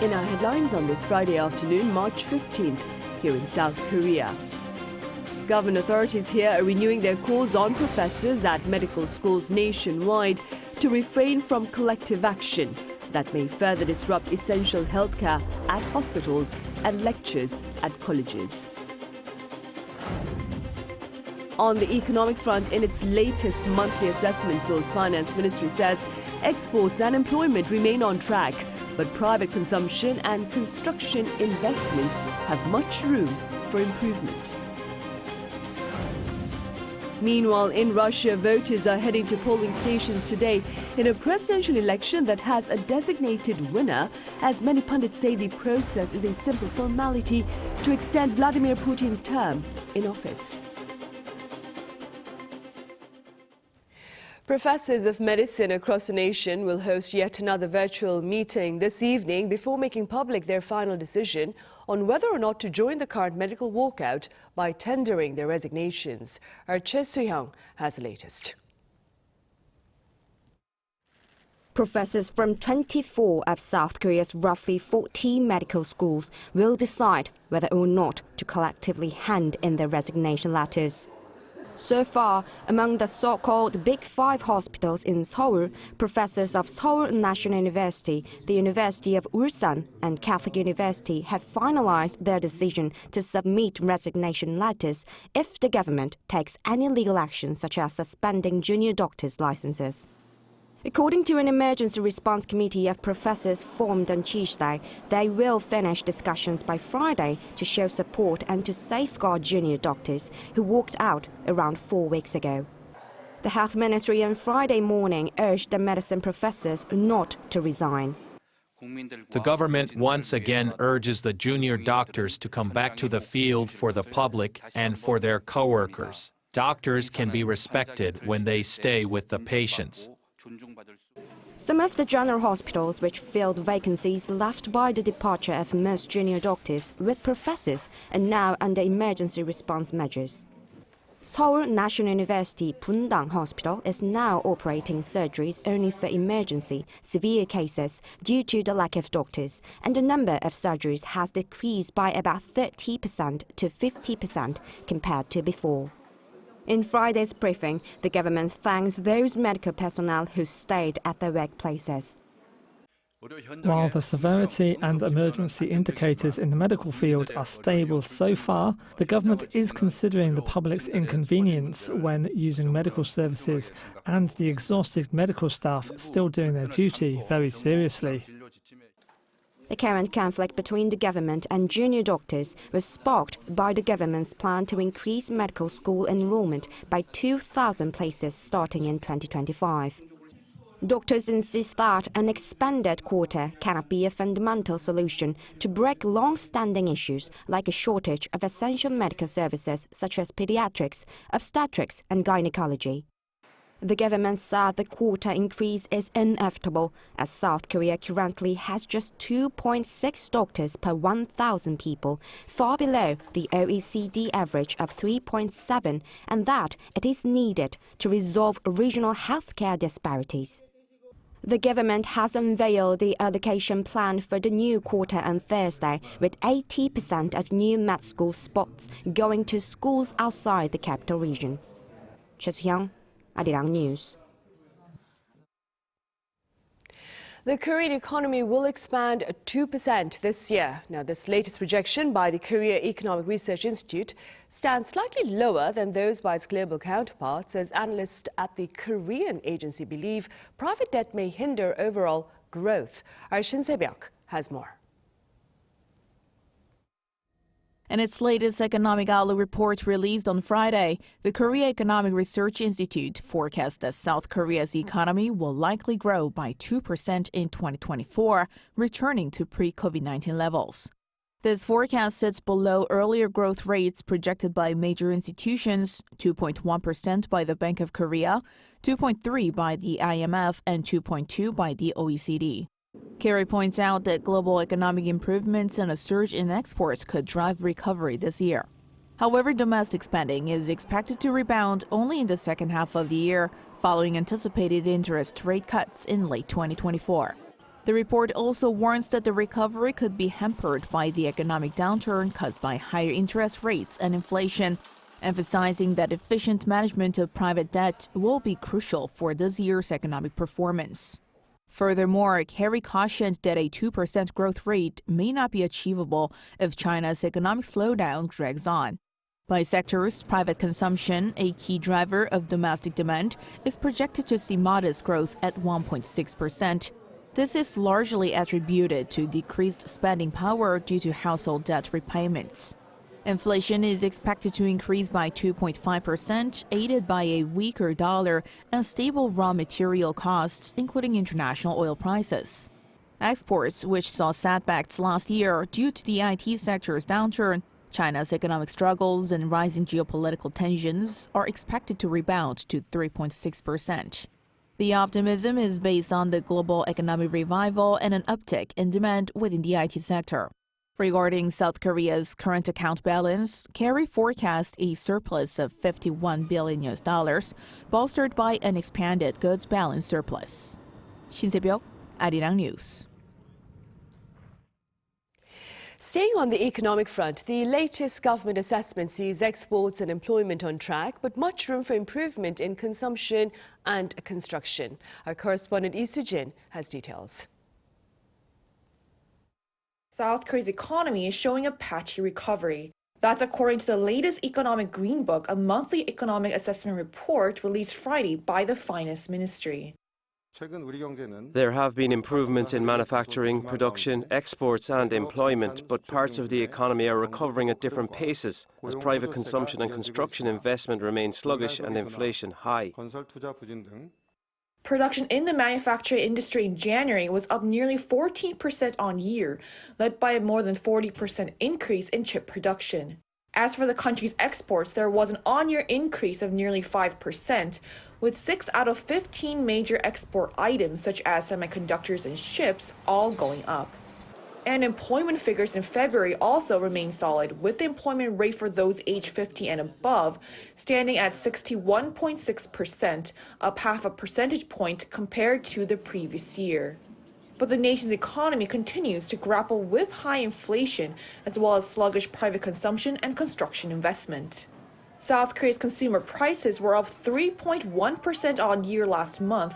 In our headlines on this Friday afternoon, March 15th, here in South Korea. Government authorities here are renewing their calls on professors at medical schools nationwide to refrain from collective action that may further disrupt essential healthcare at hospitals and lectures at colleges. On the economic front, in its latest monthly assessment, Seoul's finance ministry says exports and employment remain on track, but private consumption and construction investment have much room for improvement. Meanwhile, in Russia, voters are heading to polling stations today in a presidential election that has a designated winner, as many pundits say the process is a simple formality to extend Vladimir Putin's term in office. Professors of medicine across the nation will host yet another virtual meeting this evening before making public their final decision on whether or not to join the current medical walkout by tendering their resignations. Our Choi Soo-hyung has the latest. Professors from 24 of South Korea's roughly 40 medical schools will decide whether or not to collectively hand in their resignation letters. So far, among the so-called Big Five hospitals in Seoul, professors of Seoul National University, the University of Ulsan, and Catholic University have finalized their decision to submit resignation letters if the government takes any legal action, such as suspending junior doctors' licenses. According to an emergency response committee of professors formed on Tuesday, they will finish discussions by Friday to show support and to safeguard junior doctors who walked out around 4 weeks ago. The health ministry on Friday morning urged the medicine professors not to resign. The government once again urges the junior doctors to come back to the field for the public and for their co-workers. Doctors can be respected when they stay with the patients. Some of the general hospitals which filled vacancies left by the departure of most junior doctors with professors are now under emergency response measures. Seoul National University Bundang Hospital is now operating surgeries only for emergency, severe cases due to the lack of doctors, and the number of surgeries has decreased by about 30% to 50% compared to before. In Friday's briefing, the government thanks those medical personnel who stayed at their workplaces. While the severity and emergency indicators in the medical field are stable so far, the government is considering the public's inconvenience when using medical services and the exhausted medical staff still doing their duty very seriously. The current conflict between the government and junior doctors was sparked by the government's plan to increase medical school enrollment by 2,000 places starting in 2025. Doctors insist that an expanded quota cannot be a fundamental solution to break long-standing issues like a shortage of essential medical services such as pediatrics, obstetrics and gynecology. The government said the quota increase is inevitable, as South Korea currently has just 2.6 doctors per 1,000 people, far below the OECD average of 3.7, and that it is needed to resolve regional healthcare disparities. The government has unveiled the allocation plan for the new quota on Thursday, with 80% of new med school spots going to schools outside the capital region. Choi Soo-hyung, Arirang News. The Korean economy will expand 2% this year. Now, this latest projection by the Korea Economic Research Institute stands slightly lower than those by its global counterparts, as analysts at the Korean agency believe private debt may hinder overall growth. Our Shin Se-byuk has more. In its latest economic outlook report released on Friday, the Korea Economic Research Institute forecasts that South Korea's economy will likely grow by 2% in 2024, returning to pre-COVID-19 levels. This forecast sits below earlier growth rates projected by major institutions, 2.1% by the Bank of Korea, 2.3% by the IMF, and 2.2% by the OECD. KERI points out that global economic improvements and a surge in exports could drive recovery this year. However, domestic spending is expected to rebound only in the second half of the year, following anticipated interest rate cuts in late 2024. The report also warns that the recovery could be hampered by the economic downturn caused by higher interest rates and inflation, emphasizing that efficient management of private debt will be crucial for this year's economic performance. Furthermore, KERI cautioned that a 2% growth rate may not be achievable if China's economic slowdown drags on. By sectors, private consumption, a key driver of domestic demand, is projected to see modest growth at 1.6%. This is largely attributed to decreased spending power due to household debt repayments. Inflation is expected to increase by 2.5%, aided by a weaker dollar and stable raw material costs, including international oil prices. Exports, which saw setbacks last year due to the IT sector's downturn, China's economic struggles and rising geopolitical tensions, are expected to rebound to 3.6%. The optimism is based on the global economic revival and an uptick in demand within the IT sector. Regarding South Korea's current account balance, KERI forecast a surplus of $51 billion, bolstered by an expanded goods balance surplus. Shin Se-byuk, Arirang News. Staying on the economic front, the latest government assessment sees exports and employment on track, but much room for improvement in consumption and construction. Our correspondent Lee Soo-jin has details. South Korea's economy is showing a patchy recovery. That's according to the latest Economic Green Book, a monthly economic assessment report released Friday by the Finance Ministry. There have been improvements in manufacturing, production, exports and employment, but parts of the economy are recovering at different paces as private consumption and construction investment remain sluggish and inflation high. Production in the manufacturing industry in January was up nearly 14% on year, led by a more than 40% increase in chip production. As for the country's exports, there was an on-year increase of nearly 5%, with 6 out of 15 major export items such as semiconductors and ships all going up. And employment figures in February also remain solid, with the employment rate for those aged 50 and above standing at 61.6%, up half a percentage point compared to the previous year. But the nation's economy continues to grapple with high inflation as well as sluggish private consumption and construction investment. South Korea's consumer prices were up 3.1% on year last month,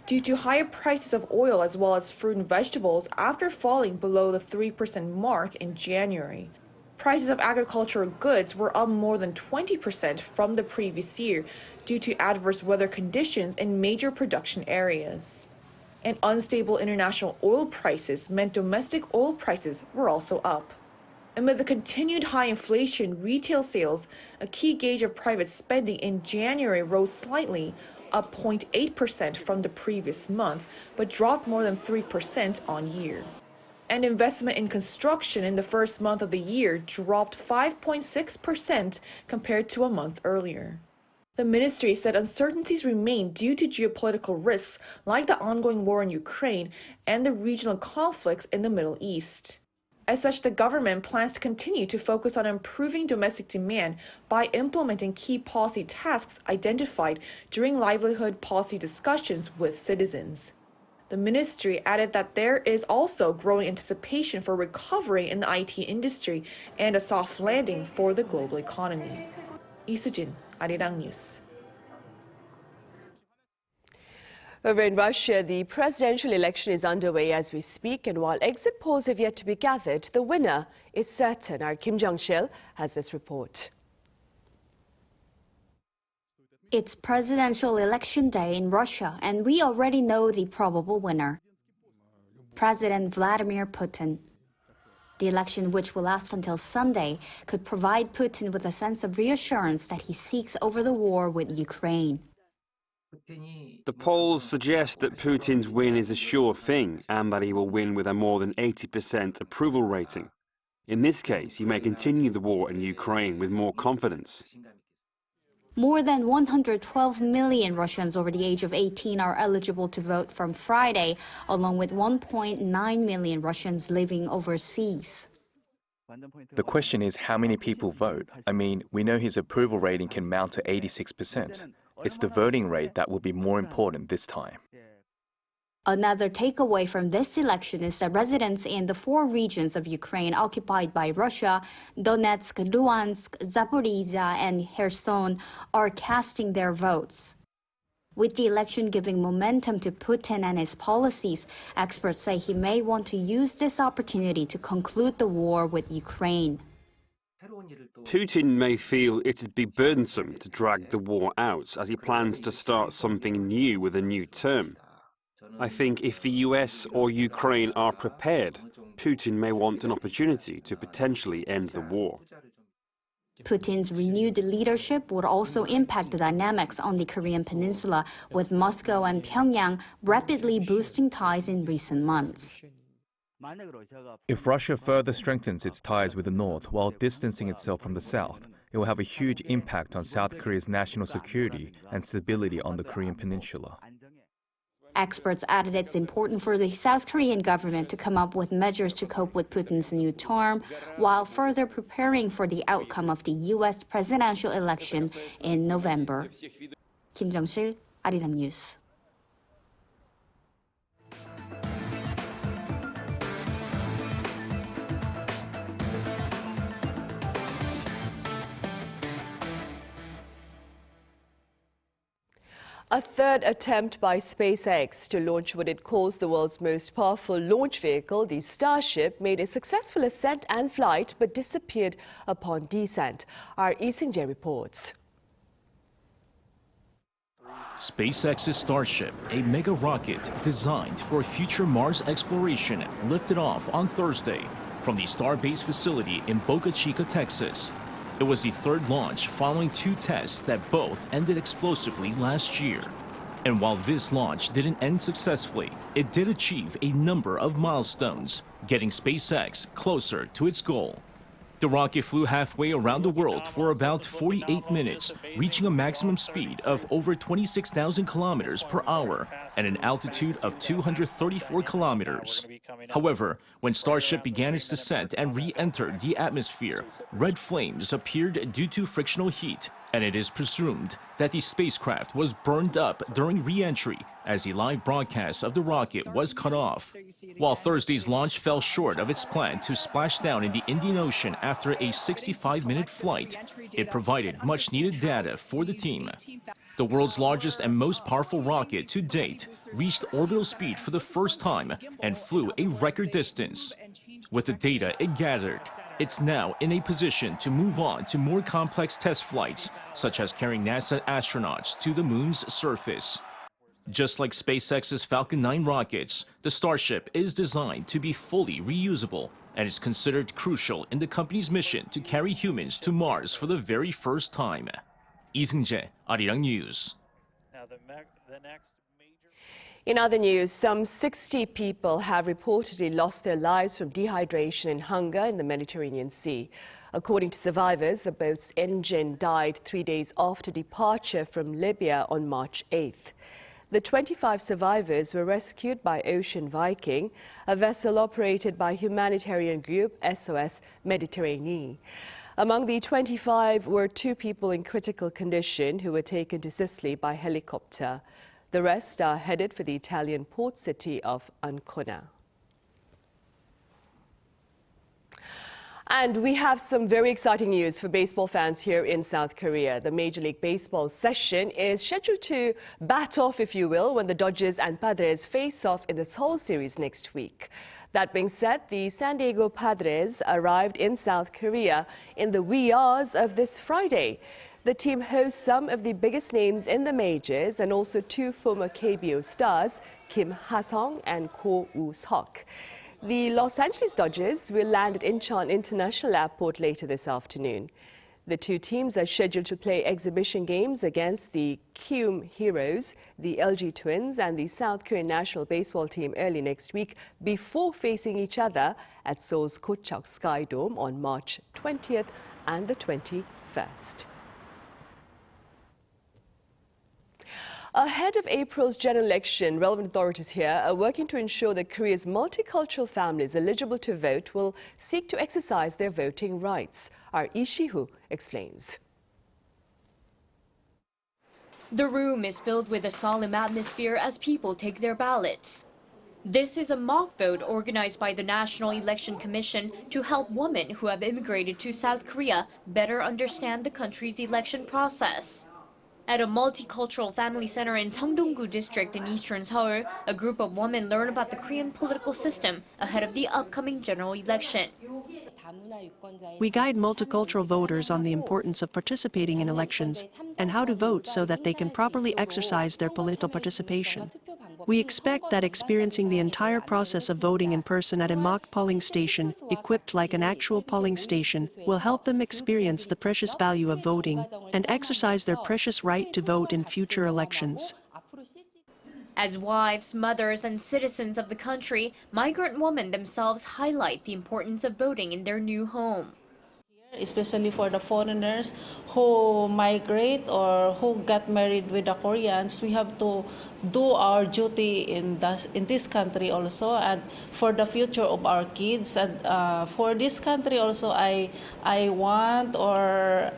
due to higher prices of oil as well as fruit and vegetables after falling below the 3% mark in January. Prices of agricultural goods were up more than 20% from the previous year due to adverse weather conditions in major production areas. And unstable international oil prices meant domestic oil prices were also up. Amid the continued high inflation, retail sales, a key gauge of private spending in January, rose slightly, up 0.8% from the previous month, but dropped more than 3% on year. And investment in construction in the first month of the year dropped 5.6% compared to a month earlier. The ministry said uncertainties remain due to geopolitical risks like the ongoing war in Ukraine and the regional conflicts in the Middle East. As such, the government plans to continue to focus on improving domestic demand by implementing key policy tasks identified during livelihood policy discussions with citizens. The ministry added that there is also growing anticipation for recovery in the IT industry and a soft landing for the global economy. Lee Soo-jin, Arirang News. Over in Russia, the presidential election is underway as we speak, and while exit polls have yet to be gathered, the winner is certain. Our Kim Jong-sil has this report. It's presidential election day in Russia, and we already know the probable winner: President Vladimir Putin. The election, which will last until Sunday, could provide Putin with a sense of reassurance that he seeks over the war with Ukraine. The polls suggest that Putin's win is a sure thing and that he will win with a more than 80% approval rating. In this case, he may continue the war in Ukraine with more confidence. More than 112 million Russians over the age of 18 are eligible to vote from Friday, along with 1.9 million Russians living overseas. The question is how many people vote. I mean, we know his approval rating can mount to 86%. It's the voting rate that will be more important this time. Another takeaway from this election is that residents in the 4 regions of Ukraine occupied by Russia, Donetsk, Luhansk, Zaporizhia, and Kherson, are casting their votes. With the election giving momentum to Putin and his policies, experts say he may want to use this opportunity to conclude the war with Ukraine. Putin may feel it'd be burdensome to drag the war out as he plans to start something new with a new term. I think if the US or Ukraine are prepared, Putin may want an opportunity to potentially end the war. Putin's renewed leadership would also impact the dynamics on the Korean peninsula, with Moscow and Pyongyang rapidly boosting ties in recent months. If Russia further strengthens its ties with the North while distancing itself from the South, it will have a huge impact on South Korea's national security and stability on the Korean peninsula. Experts added it's important for the South Korean government to come up with measures to cope with Putin's new term, while further preparing for the outcome of the U.S. presidential election in November. Kim Jung-sil, Arirang News. A third attempt by SpaceX to launch what it calls the world's most powerful launch vehicle, the Starship, made a successful ascent and flight but disappeared upon descent. Our Lee Seung-jae reports. SpaceX's Starship, a mega rocket designed for future Mars exploration, lifted off on Thursday from the Starbase facility in Boca Chica, Texas. It was the third launch following 2 tests that both ended explosively last year. And while this launch didn't end successfully, it did achieve a number of milestones, getting SpaceX closer to its goal. The rocket flew halfway around the world for about 48 minutes, reaching a maximum speed of over 26,000 kilometers per hour and an altitude of 234 kilometers. However, when Starship began its descent and re-entered the atmosphere, red flames appeared due to frictional heat, and it is presumed that the spacecraft was burned up during re-entry as the live broadcast of the rocket was cut off. While Thursday's launch fell short of its plan to splash down in the Indian Ocean after a 65-minute flight, it provided much-needed data for the team. The world's largest and most powerful rocket to date reached orbital speed for the first time and flew a record distance. With the data it gathered, it's now in a position to move on to more complex test flights, such as carrying NASA astronauts to the moon's surface. Just like SpaceX's Falcon 9 rockets, the Starship is designed to be fully reusable and is considered crucial in the company's mission to carry humans to Mars for the very first time. Lee Seung-jae, Arirang News. In other news, some 60 people have reportedly lost their lives from dehydration and hunger in the Mediterranean Sea. According to survivors, the boat's engine died 3 days after departure from Libya on March 8th. The 25 survivors were rescued by Ocean Viking, a vessel operated by humanitarian group SOS Mediterranee. Among the 25 were 2 people in critical condition who were taken to Sicily by helicopter. The rest are headed for the Italian port city of Ancona. And we have some very exciting news for baseball fans here in South Korea. The Major League Baseball session is scheduled to bat off, if you will, when the Dodgers and Padres face off in the Seoul series next week. That being said, the San Diego Padres arrived in South Korea in the wee hours of this Friday. The team hosts some of the biggest names in the majors and also 2 former KBO stars, Kim Ha-sung and Ko Woo-seok. The Los Angeles Dodgers will land at Incheon International Airport later this afternoon. The 2 teams are scheduled to play exhibition games against the Kium Heroes, the LG Twins and the South Korean national baseball team early next week before facing each other at Seoul's Kochak Sky Dome on March 20th and the 21st. Ahead of April's general election, relevant authorities here are working to ensure that Korea's multicultural families eligible to vote will seek to exercise their voting rights. Our Lee Si-hoo explains. The room is filled with a solemn atmosphere as people take their ballots. This is a mock vote organized by the National Election Commission to help women who have immigrated to South Korea better understand the country's election process. At a multicultural family center in Cheongdong-gu district in eastern Seoul, a group of women learn about the Korean political system ahead of the upcoming general election. We guide multicultural voters on the importance of participating in elections and how to vote so that they can properly exercise their political participation. We expect that experiencing the entire process of voting in person at a mock polling station, equipped like an actual polling station, will help them experience the precious value of voting and exercise their precious right to vote in future elections. As wives, mothers, and citizens of the country, migrant women themselves highlight the importance of voting in their new home. Especially for the foreigners who migrate or who got married with the Koreans, we have to do our duty in this country also, and for the future of our kids. And for this country also, I want, or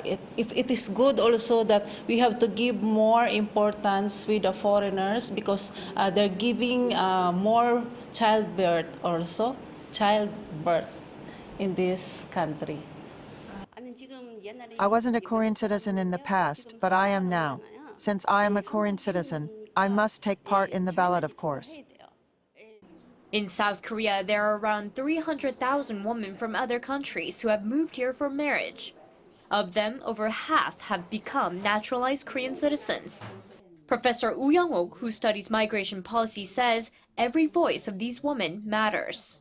if it is good also, that we have to give more importance with the foreigners, because they're giving more childbirth in this country. I wasn't a Korean citizen in the past, but I am now. Since I am a Korean citizen, I must take part in the ballot, of course. In South Korea, there are around 300,000 women from other countries who have moved here for marriage. Of them, over half have become naturalized Korean citizens. Professor Woo Young-ok, who studies migration policy, says every voice of these women matters.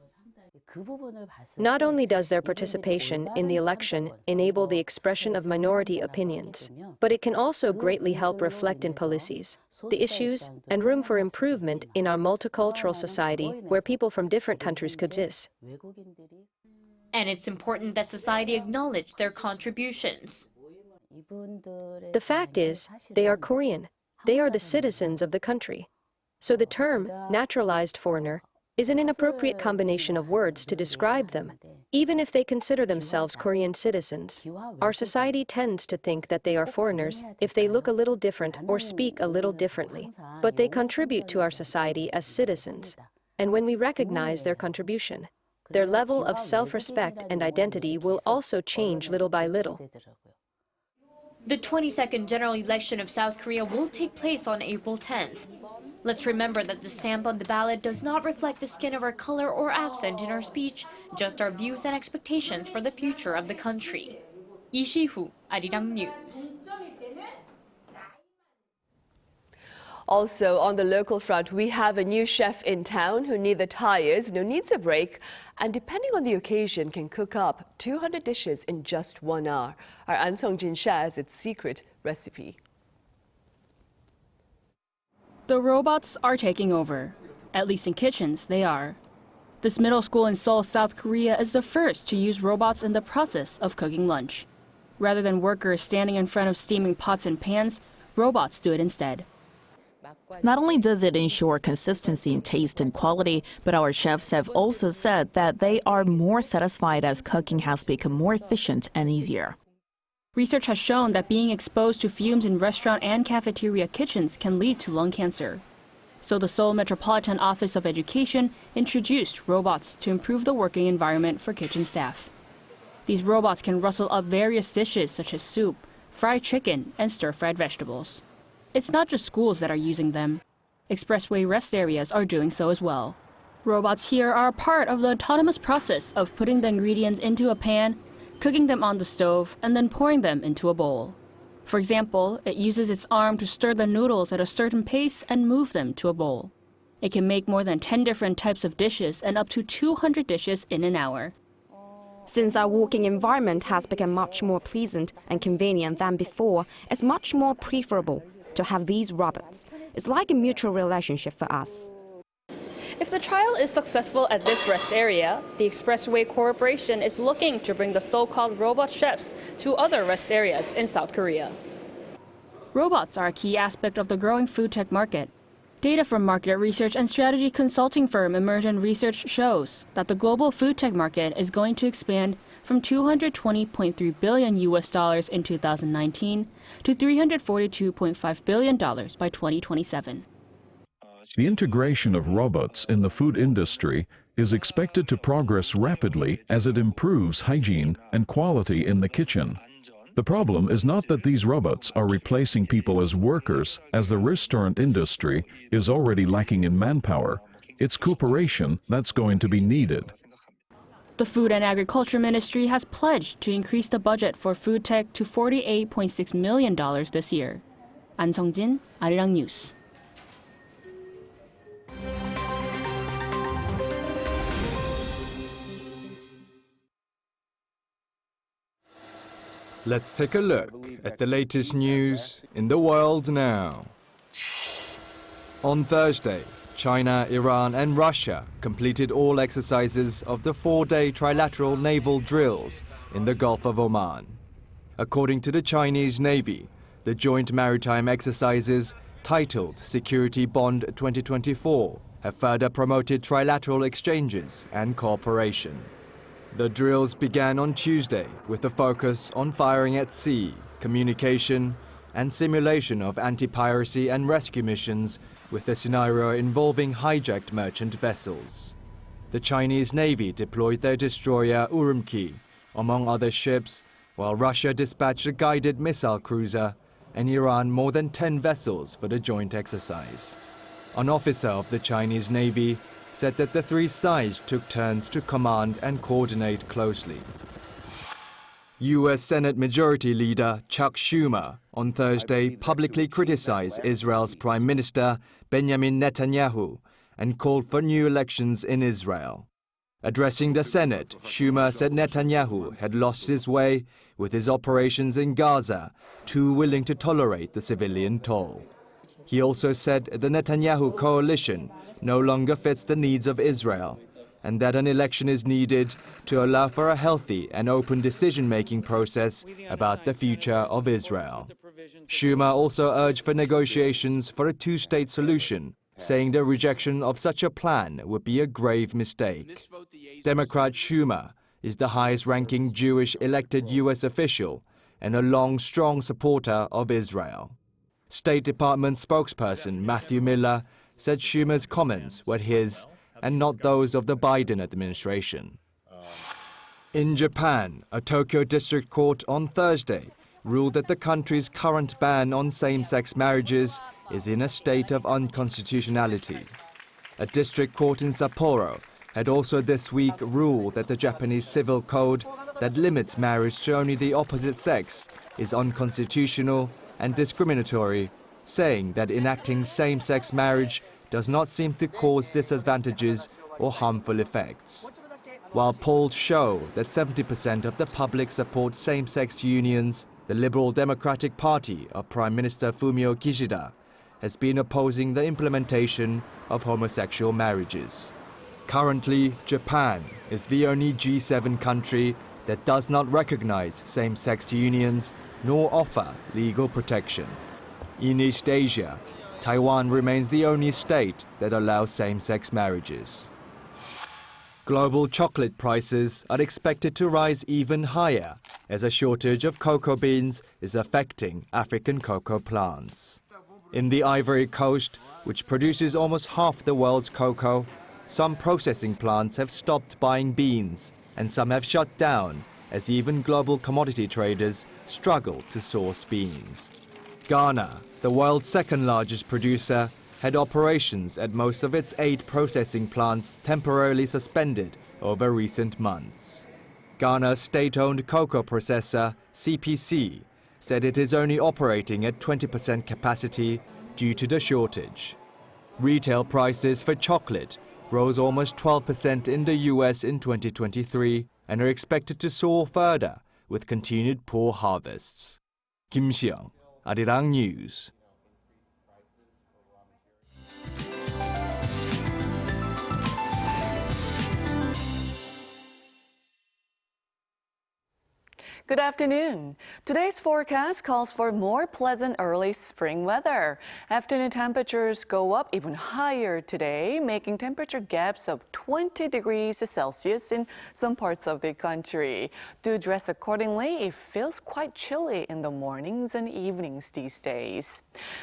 Not only does their participation in the election enable the expression of minority opinions, but it can also greatly help reflect in policies the issues and room for improvement in our multicultural society where people from different countries coexist. And it's important that society acknowledge their contributions. The fact is, they are Korean. They are the citizens of the country. So the term naturalized foreigner is an inappropriate combination of words to describe them. Even if they consider themselves Korean citizens, our society tends to think that they are foreigners if they look a little different or speak a little differently. But they contribute to our society as citizens. And when we recognize their contribution, their level of self-respect and identity will also change little by little. The 22nd general election of South Korea will take place on April 10th. Let's remember that the stamp on the ballot does not reflect the skin of our color or accent in our speech, just our views and expectations for the future of the country. Lee Si-hu, Arirang News. Also, on the local front, we have a new chef in town who neither tires nor needs a break, and depending on the occasion, can cook up 200 dishes in just 1 hour. Our An Song-jin shares its secret recipe. The robots are taking over. At least in kitchens, they are. This middle school in Seoul, South Korea is the first to use robots in the process of cooking lunch. Rather than workers standing in front of steaming pots and pans, robots do it instead. Not only does it ensure consistency in taste and quality, but our chefs have also said that they are more satisfied as cooking has become more efficient and easier. Research has shown that being exposed to fumes in restaurant and cafeteria kitchens can lead to lung cancer. So the Seoul Metropolitan Office of Education introduced robots to improve the working environment for kitchen staff. These robots can rustle up various dishes such as soup, fried chicken, and stir-fried vegetables. It's not just schools that are using them. Expressway rest areas are doing so as well. Robots here are part of the autonomous process of putting the ingredients into a pan, cooking them on the stove, and then pouring them into a bowl. For example, it uses its arm to stir the noodles at a certain pace and move them to a bowl. It can make more than 10 different types of dishes and up to 200 dishes in an hour. Since our working environment has become much more pleasant and convenient than before, it's much more preferable to have these robots. It's like a mutual relationship for us. If the trial is successful at this rest area, the Expressway Corporation is looking to bring the so-called robot chefs to other rest areas in South Korea. Robots are a key aspect of the growing food tech market. Data from market research and strategy consulting firm Emergent Research shows that the global food tech market is going to expand from $220.3 billion in 2019 to $342.5 billion by 2027. The integration of robots in the food industry is expected to progress rapidly as it improves hygiene and quality in the kitchen. The problem is not that these robots are replacing people as workers, as the restaurant industry is already lacking in manpower. It's cooperation that's going to be needed. The Food and Agriculture Ministry has pledged to increase the budget for food tech to $48.6 million this year. An Sung-jin, Arirang News. Let's take a look at the latest news in the world now. On Thursday, China, Iran and Russia completed all exercises of the 4-day trilateral naval drills in the Gulf of Oman. According to the Chinese Navy, the joint maritime exercises, titled Security Bond 2024, have further promoted trilateral exchanges and cooperation. The drills began on Tuesday with a focus on firing at sea, communication, and simulation of anti-piracy and rescue missions with a scenario involving hijacked merchant vessels. The Chinese Navy deployed their destroyer Urumqi, among other ships, while Russia dispatched a guided missile cruiser and Iran more than 10 vessels for the joint exercise. An officer of the Chinese Navy said that the three sides took turns to command and coordinate closely. U.S. Senate Majority Leader Chuck Schumer on Thursday publicly criticized Israel's Prime Minister Benjamin Netanyahu and called for new elections in Israel. Addressing the Senate, Schumer said Netanyahu had lost his way with his operations in Gaza, too willing to tolerate the civilian toll. He also said the Netanyahu coalition no longer fits the needs of Israel, and that an election is needed to allow for a healthy and open decision-making process about the future of Israel. Schumer also urged for negotiations for a two-state solution, saying the rejection of such a plan would be a grave mistake. Democrat Schumer is the highest-ranking Jewish elected U.S. official and a long, strong supporter of Israel. State Department spokesperson Matthew Miller said Schumer's comments were his and not those of the Biden administration. In Japan, a Tokyo district court on Thursday ruled that the country's current ban on same-sex marriages is in a state of unconstitutionality. A district court in Sapporo had also this week ruled that the Japanese civil code that limits marriage to only the opposite sex is unconstitutional and discriminatory, saying that enacting same-sex marriage does not seem to cause disadvantages or harmful effects. While polls show that 70% of the public support same-sex unions, the Liberal Democratic Party of Prime Minister Fumio Kishida has been opposing the implementation of homosexual marriages. Currently, Japan is the only G7 country that does not recognize same-sex unions nor offer legal protection. In East Asia, Taiwan remains the only state that allows same-sex marriages. Global chocolate prices are expected to rise even higher as a shortage of cocoa beans is affecting African cocoa plants. In the Ivory Coast, which produces almost half the world's cocoa, some processing plants have stopped buying beans and some have shut down as even global commodity traders struggle to source beans. Ghana, the world's second-largest producer, had operations at most of its 8 processing plants temporarily suspended over recent months. Ghana's state-owned cocoa processor, CPC, said it is only operating at 20% capacity due to the shortage. Retail prices for chocolate rose almost 12% in the US in 2023 and are expected to soar further with continued poor harvests. Kim Seong, Arirang News. Good afternoon. Today's forecast calls for more pleasant early spring weather. Afternoon temperatures go up even higher today, making temperature gaps of 20 degrees Celsius in some parts of the country. Do dress accordingly. It feels quite chilly in the mornings and evenings these days.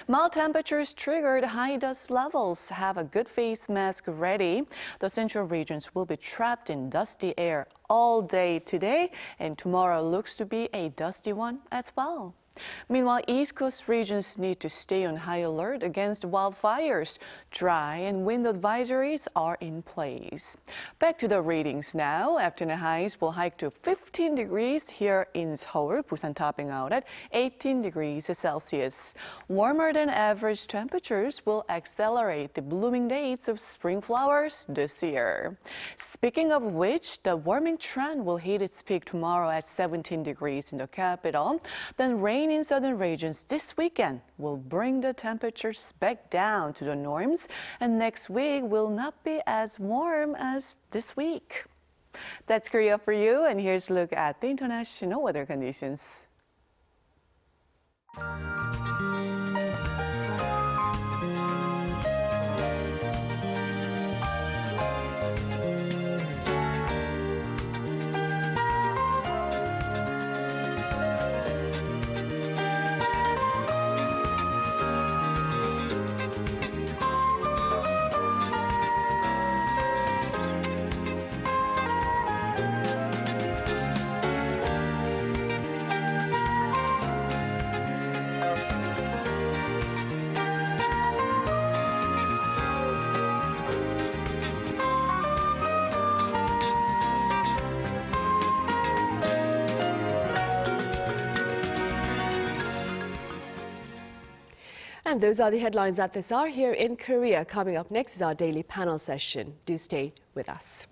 Mild temperatures triggered high dust levels. Have a good face mask ready. The central regions will be trapped in dusty air all day today, and tomorrow looks to be a dusty one as well. Meanwhile, East Coast regions need to stay on high alert against wildfires. Dry and wind advisories are in place. Back to the readings now. Afternoon highs will hike to 15 degrees here in Seoul, Busan topping out at 18 degrees Celsius. Warmer than average temperatures will accelerate the blooming dates of spring flowers this year. Speaking of which, the warming trend will hit its peak tomorrow at 17 degrees in the capital. Then rain in southern regions this weekend will bring the temperatures back down to the norms, and next week will not be as warm as this week. That's Korea for you, and here's a look at the international weather conditions. And those are the headlines at this hour here in Korea. Coming up next is our daily panel session. Do stay with us.